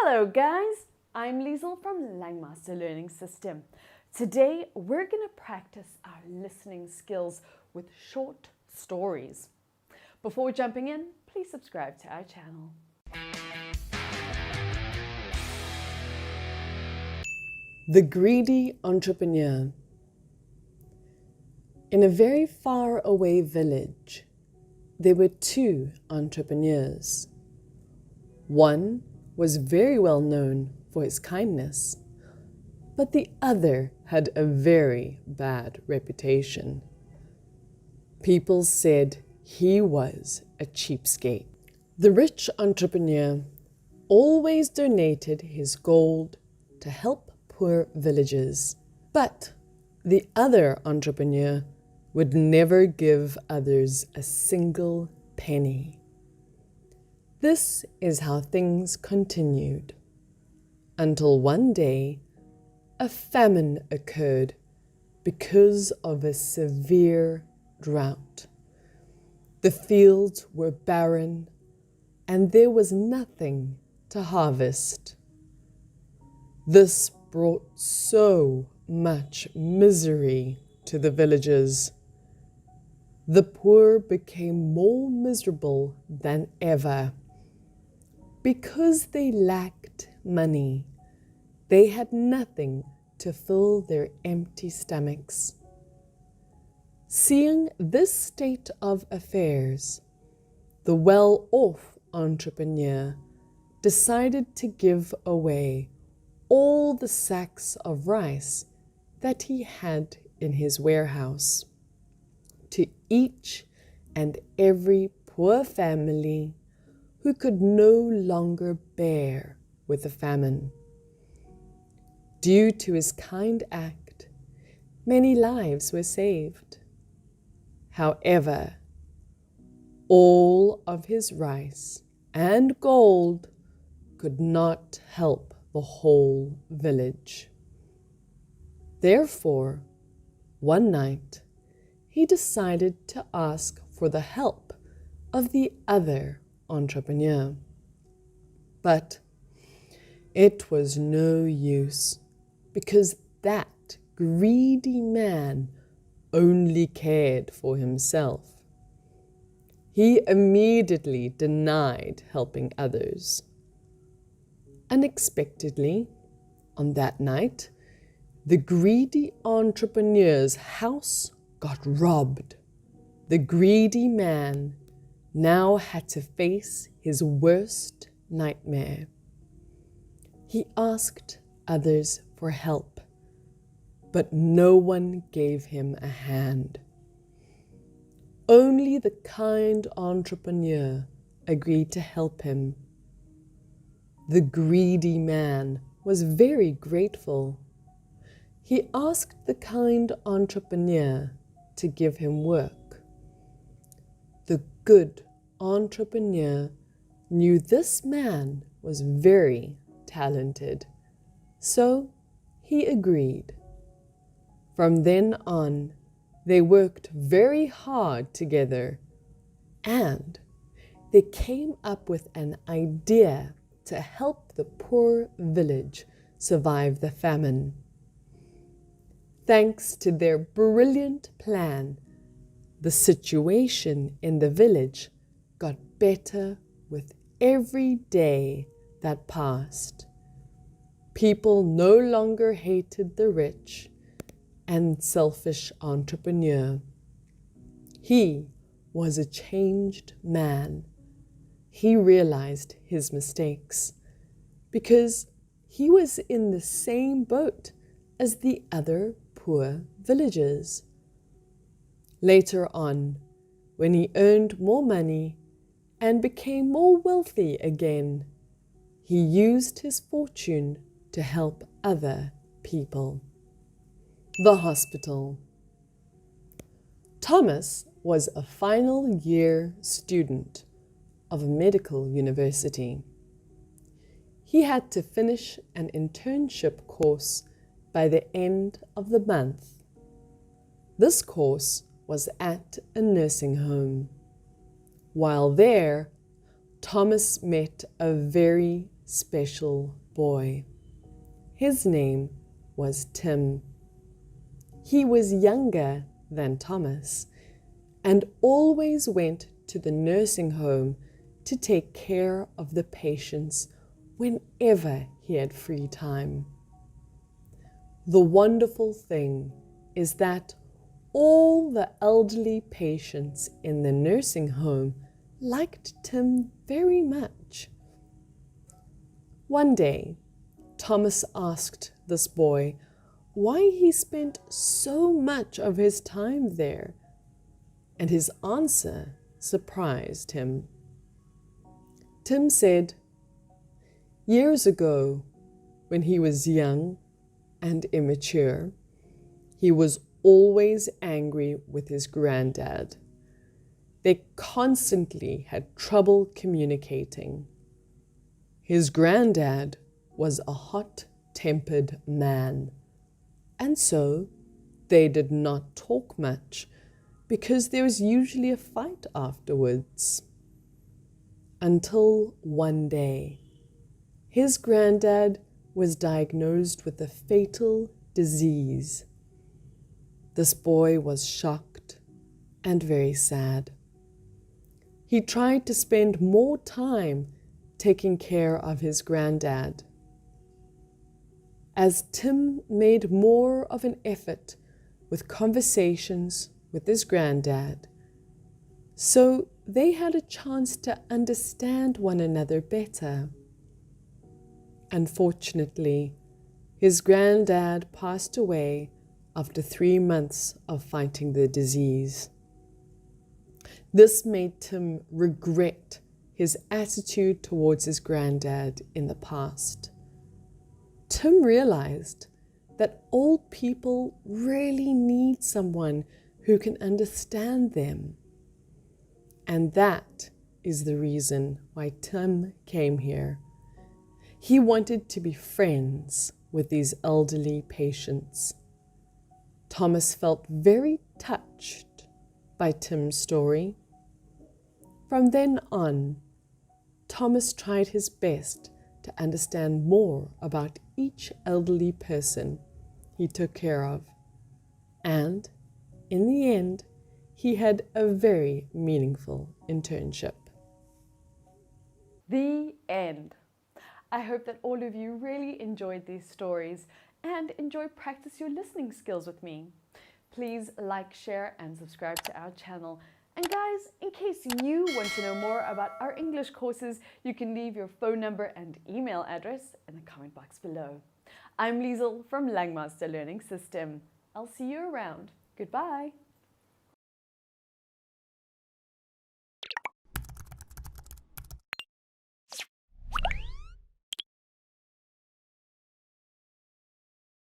Hello guys, I'm Liesl from Langmaster Learning System. Today we're going to practice our listening skills with short stories. Before jumping in, please subscribe to our channel. The Greedy Entrepreneur. In a very far away village, there were two entrepreneurs. One was very well known for his kindness, but the other had a very bad reputation. People said he was a cheapskate. The rich entrepreneur always donated his gold to help poor villagers, but the other entrepreneur would never give others a single penny. This is how things continued, until one day a famine occurred because of a severe drought. The fields were barren and there was nothing to harvest. This brought so much misery to the villagers. The poor became more miserable than ever. Because they lacked money, they had nothing to fill their empty stomachs. Seeing this state of affairs, the well-off entrepreneur decided to give away all the sacks of rice that he had in his warehouse to each and every poor family who could no longer bear with the famine. Due to his kind act, many lives were saved. However, all of his rice and gold could not help the whole village. Therefore, one night, he decided to ask for the help of the other entrepreneur. But it was no use, because that greedy man only cared for himself. He immediately denied helping others. Unexpectedly, on that night, the greedy entrepreneur's house got robbed. The greedy man now had to face his worst nightmare. He asked others for help, but no one gave him a hand. Only the kind entrepreneur agreed to help him. The greedy man was very grateful. He asked the kind entrepreneur to give him work. The good entrepreneur knew this man was very talented, so he agreed. From then on, they worked very hard together, and they came up with an idea to help the poor village survive the famine. Thanks to their brilliant plan, the situation in the village got better with every day that passed. People no longer hated the rich and selfish entrepreneur. He was a changed man. He realized his mistakes because he was in the same boat as the other poor villagers. Later on, when he earned more money and became more wealthy again, he used his fortune to help other people. The hospital. Thomas was a final year student of a medical university. He had to finish an internship course by the end of the month. This course was at a nursing home. While there, Thomas met a very special boy. His name was Tim. He was younger than Thomas and always went to the nursing home to take care of the patients whenever he had free time. The wonderful thing is that all the elderly patients in the nursing home liked Tim very much. One day, Thomas asked this boy why he spent so much of his time there, and his answer surprised him. Tim said, years ago, when he was young and immature, he was always angry with his granddad. They constantly had trouble communicating. His granddad was a hot-tempered man, and so they did not talk much because there was usually a fight afterwards. Until one day, his granddad was diagnosed with a fatal disease. This boy was shocked and very sad. He tried to spend more time taking care of his granddad. As Tim made more of an effort with conversations with his granddad, so they had a chance to understand one another better. Unfortunately, his granddad passed away after 3 months of fighting the disease. This made Tim regret his attitude towards his granddad in the past. Tim realized that old people really need someone who can understand them. And that is the reason why Tim came here. He wanted to be friends with these elderly patients. Thomas felt very touched by Tim's story. From then on, Thomas tried his best to understand more about each elderly person he took care of. And in the end, he had a very meaningful internship. The end. I hope that all of you really enjoyed these stories and enjoy practice your listening skills with me. Please like, share, and subscribe to our channel. And guys, in case you want to know more about our English courses, you can leave your phone number and email address in the comment box below. I'm Liesl from Langmaster Learning System. I'll see you around. Goodbye.